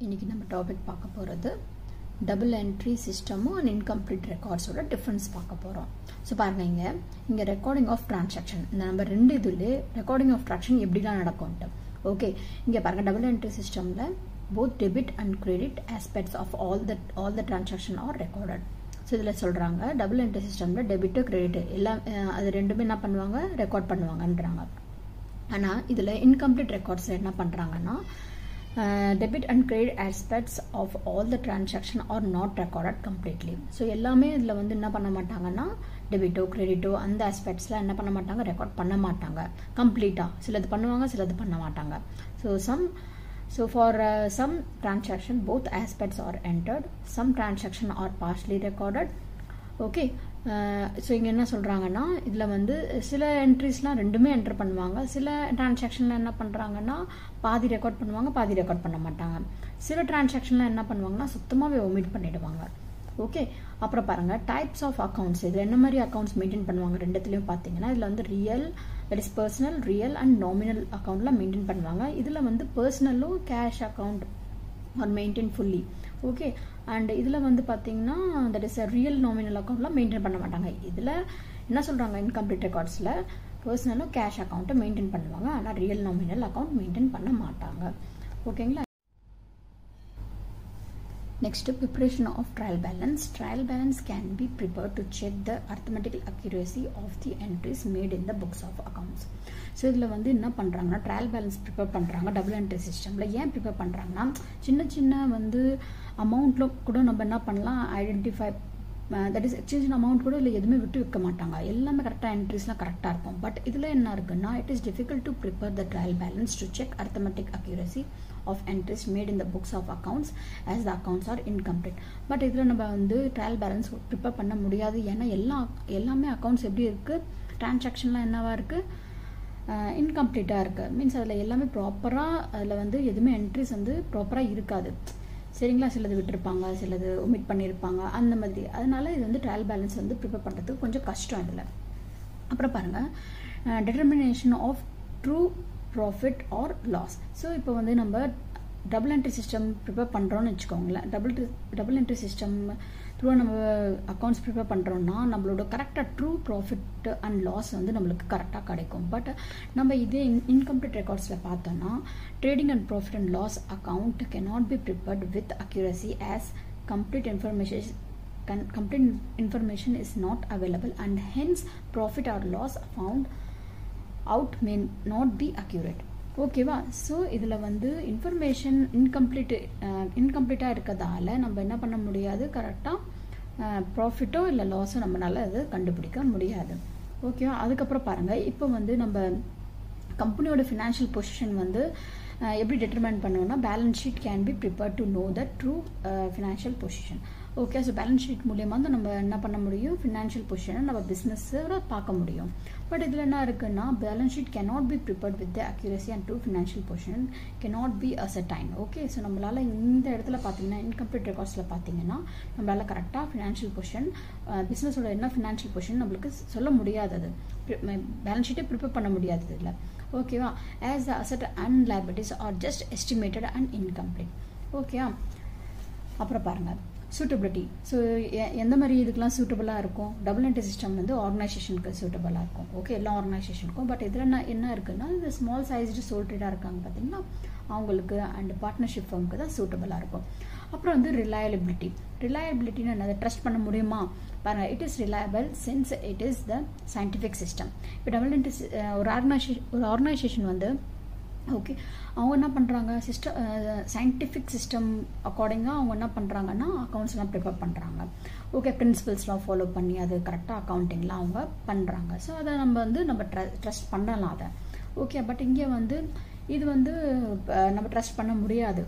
இன்னைக்கு நம்ம டாபிக் பார்க்க போகிறது டபுள் என்ட்ரி சிஸ்டமும் அண்ட் இன்கம்ப்ளீட் ரெக்கார்ட்ஸோட டிஃப்ரென்ஸ் பார்க்க போகிறோம். ஸோ பாருங்க, இங்கே ரெக்கார்டிங் ஆஃப் டிரான்சாக்ஷன் இந்த நம்ம ரெண்டு இதுலேயே ரெக்கார்டிங் ஆஃப் டிரான்சாக்ஷன் எப்படிலாம் நடக்கும்ட்டு. ஓகே, இங்கே பாருங்கள், டபுள் என்ட்ரி சிஸ்டமில் both debit and credit aspects of all the transaction are recorded. So இதில் சொல்கிறாங்க டபுள் என்ட்ரி சிஸ்டமில் டெபிட்டு கிரெடிட் எல்லாம் அது ரெண்டுமே என்ன பண்ணுவாங்க, ரெக்கார்ட் பண்ணுவாங்கன்றாங்க. ஆனால் இதில் இன்கம்ப்ளீட் ரெக்கார்ட்ஸ் என்ன பண்ணுறாங்கன்னா debit and credit aspects of all the transaction are not recorded completely. So எல்லாமே இதில் வந்து என்ன பண்ண மாட்டாங்கன்னா டெபிட்டோ கிரெடிட்டோ அந்த ஆஸ்பெக்ட்ஸ்லாம் என்ன பண்ண மாட்டாங்க, ரெக்கார்ட் பண்ண மாட்டாங்க கம்ப்ளீட்டாக. சிலது பண்ணுவாங்க, சிலது பண்ண மாட்டாங்க. So for some transaction both aspects are entered, some transaction are partially recorded. Okay, so இங்கே என்ன சொல்கிறாங்கன்னா இதில் வந்து சில என்ட்ரிஸ்லாம் ரெண்டுமே என்ட்ரு பண்ணுவாங்க, சில டிரான்சாக்ஷனில் என்ன பண்ணுறாங்கன்னா பாதி ரெக்கார்ட் பண்ணுவாங்க, பாதி ரெக்கார்ட் பண்ண மாட்டாங்க. சில டிரான்சாக்ஷனில் என்ன பண்ணுவாங்கன்னா சுத்தமாகவே ஒமிட் பண்ணிடுவாங்க. ஓகே, அப்புறம் பாருங்கள் டைப்ஸ் ஆஃப் அக்கௌண்ட்ஸ். இதில் என்ன மாதிரி அக்கௌண்ட்ஸ் மெயின்டைன் பண்ணுவாங்க ரெண்டுத்துலேயும் பார்த்தீங்கன்னா இதில் வந்து real, that is personal, real and nominal அக்கௌண்ட்லாம் மெயின்டைன் பண்ணுவாங்க. இதில் வந்து பர்சனலும் cash account are maintain fully. Okay, and இதில் வந்து பார்த்தீங்கன்னா தட் இஸ் ரியல் நாமினல் அக்கௌண்ட்லாம் மெயின்டைன் பண்ண மாட்டாங்க. இதில் என்ன சொல்கிறாங்க, இன்கம்ப்ளீட் ரெக்கார்ட்ஸில் பர்சனலும் கேஷ் அக்கௌண்ட்டை மெயின்டைன் பண்ணுவாங்க, ஆனால் ரியல் நாமினல் அக்கௌண்ட் மெயின்டைன் பண்ண மாட்டாங்க. ஓகேங்களா. Next, preparation of trial balance. Trial balance can be prepared to check the arithmetical accuracy of the entries made in the books of accounts. So இதில் வந்து என்ன பண்ணுறாங்கன்னா ட்ரையல் பேலன்ஸ் ப்ரிப்பேர் பண்ணுறாங்க double entry சிஸ்டமில். ஏன் ப்ரிப்பேர் பண்ணுறாங்கன்னா சின்ன சின்ன வந்து அமௌண்ட்டில் கூட நம்ம என்ன பண்ணலாம் identify, that is exchange amount கூட இல்லை எதுவுமே விட்டு வைக்க மாட்டாங்க, எல்லாமே கரெக்டாக என்ட்ரிஸ்லாம் கரெக்டாக இருக்கும். பட் இதில் என்ன இருக்குன்னா it is difficult to prepare the trial balance to check arithmetic accuracy of entries made in the books of accounts as the accounts are incomplete. But இதில் நம்ம வந்து ட்ரையல் பேலன்ஸ் ப்ரிப்பேர் பண்ண முடியாது. ஏன்னா எல்லாமே அக்கௌண்ட்ஸ் எப்படி இருக்குது, டிரான்சாக்ஷன்லாம் என்னவா இருக்குது, இன்கம்ப்ளீட்டாக இருக்குது. மீன்ஸ் அதில் எல்லாமே ப்ராப்பராக அதில் வந்து எதுவுமே என்ட்ரிஸ் வந்து ப்ராப்பராக இருக்காது. சரிங்களா, சிலது விட்டுருப்பாங்க, சிலது ஒமிட் பண்ணியிருப்பாங்க, அந்த மாதிரி. அதனால இது வந்து ட்ரையல் பேலன்ஸ் வந்து ப்ரிப்பேர் பண்ணுறதுக்கு கொஞ்சம் கஷ்டம் இதில். அப்புறம் பாருங்கள் determination of true profit or loss. So இப்போ வந்து நம்ம டபுள் என்ட்ரி சிஸ்டம் ப்ரிப்பேர் பண்ணுறோன்னு வச்சுக்கோங்களேன். டபுள் என்ட்ரி சிஸ்டம் த்ரூ நம்ம அக்கௌண்ட்ஸ் ப்ரிப்பேர் பண்ணுறோன்னா நம்மளோட கரெக்டாக ட்ரூ ப்ராஃபிட் அண்ட் லாஸ் வந்து நம்மளுக்கு கரெக்டாக கிடைக்கும். பட் நம்ம இதே இன்கம்ப்ளீட் ரெக்கார்ட்ஸில் பார்த்தோன்னா trading and profit and loss account cannot be prepared with accuracy as complete information is not available and hence profit or loss found out may not be accurate. ஓகேவா. So இதில் வந்து information இன்கம்ப்ளீட்டாக இருக்கிறதால நம்ம என்ன பண்ண முடியாது, கரெக்டாக ப்ராஃபிட்டோ இல்லை லாஸோ நம்மளால் அது கண்டுபிடிக்க முடியாது. ஓகேவா. அதுக்கப்புறம் பாருங்கள், இப்போ வந்து நம்ம கம்பெனியோட ஃபினான்ஷியல் பொசிஷன் வந்து எப்படி டிட்டர்மைன் பண்ணுவோம்னா balance sheet can be prepare to know the true financial position. Okay, so balance sheet மூலியமாக தான் நம்ம என்ன பண்ண முடியும், ஃபினான்ஷியல் பொசிஷனை நம்ம பிஸ்னஸோட பார்க்க முடியும். பட் இதில் என்ன இருக்குன்னா balance sheet cannot be prepared with the accuracy and true financial position cannot be ascertained. Okay, so நம்மளால் இந்த இடத்துல பார்த்தீங்கன்னா இன்கம்ப்ளீட் ரெக்கார்ட்ஸில் பார்த்தீங்கன்னா நம்மளால் கரெக்டாக ஃபினான்ஷியல் பொசிஷன் பிஸ்னஸோட என்ன ஃபினான்ஷியல் பொசிஷன் நம்மளுக்கு சொல்ல முடியாது, அது பேலன்ஸ் ஷீட்டே ப்ரிப்பேர் பண்ண முடியாது இதில். ஓகேவா. as the asset and liabilities are just estimated and incomplete. Okay, அப்புறம் பாருங்கள் சூட்டபிலிட்டி. ஸோ எந்த மாதிரி இதுக்கெலாம் சூட்டபுளாக இருக்கும், டபுள் என்ட்ரி சிஸ்டம் வந்து ஆர்கனைசேஷனுக்கு சூட்டபுளாக இருக்கும். ஓகே, எல்லா ஆர்கனைசேஷனுக்கும். பட் இதில் என்ன இருக்குன்னா இந்த ஸ்மால் சைஸ்டு சோல் ட்ரேடாக இருக்காங்க பார்த்தீங்கன்னா அவங்களுக்கு அண்ட் பார்ட்னர்ஷிப் ஃபர்முக்கு தான் சூட்டபுளாக இருக்கும். அப்புறம் வந்து ரிலையபிலிட்டின்னு என்னது, ட்ரஸ்ட் பண்ண முடியுமா பாருங்கள். It is reliable since it is the scientific system. இப்போ டபுள் என்ட்ரி ஒரு ஆர்கனைசேஷன் வந்து ஓகே அவங்க என்ன பண்ணுறாங்க, சயின்டிஃபிக் சிஸ்டம் அக்கார்டிங்காக அவங்க என்ன பண்ணுறாங்கன்னா அக்கௌண்ட்ஸ்லாம் ப்ரிப்பேர் பண்ணுறாங்க. ஓகே, பிரின்சிபல்ஸ்லாம் ஃபாலோ பண்ணி அது கரெக்டாக அக்கௌண்டிங்லாம் அவங்க பண்ணுறாங்க. ஸோ அதை நம்ம ட்ரஸ்ட் பண்ணலாம் அதை. ஓகே, பட் இங்கே வந்து இது வந்து நம்ம ட்ரஸ்ட் பண்ண முடியாது.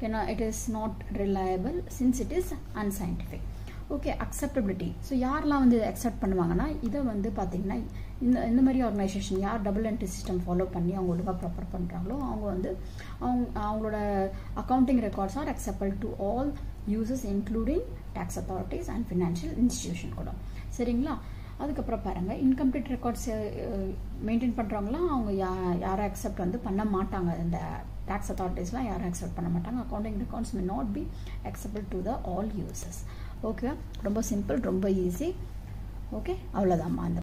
ஏன்னா it is not reliable since it is unscientific. Okay, acceptability. So யாரெல்லாம் வந்து அக்செப்ட் பண்ணுவாங்கன்னா இதை வந்து பார்த்தீங்கன்னா இந்த மாதிரி ஆர்கனைசேஷன் யார் டபுள் என்ட்ரி சிஸ்டம் ஃபாலோ பண்ணி அவங்க ஒழுங்காக ப்ராப்பர் பண்ணுறாங்களோ அவங்க வந்து அவங்களோட accounting records are acceptable to all users including tax authorities and financial institution கூட. சரிங்களா. அதுக்கப்புறம் பாருங்கள் இன்கம்ப்ளீட் ரெக்கார்ட்ஸ் மெயின்டைன் பண்ணுறவங்களாம் அவங்க யாரை அக்செப்ட் வந்து பண்ண மாட்டாங்க இந்த டேக்ஸ் அத்தாரிட்டிஸ்லாம் யாரும் அக்செப்ட் பண்ண மாட்டாங்க. Accounting records may not be acceptable to the all users. ஓகேவா? ரொம்ப சிம்பிள், ரொம்ப ஈஸி. ஓகே, அவ்வளோதாம்மா. அந்த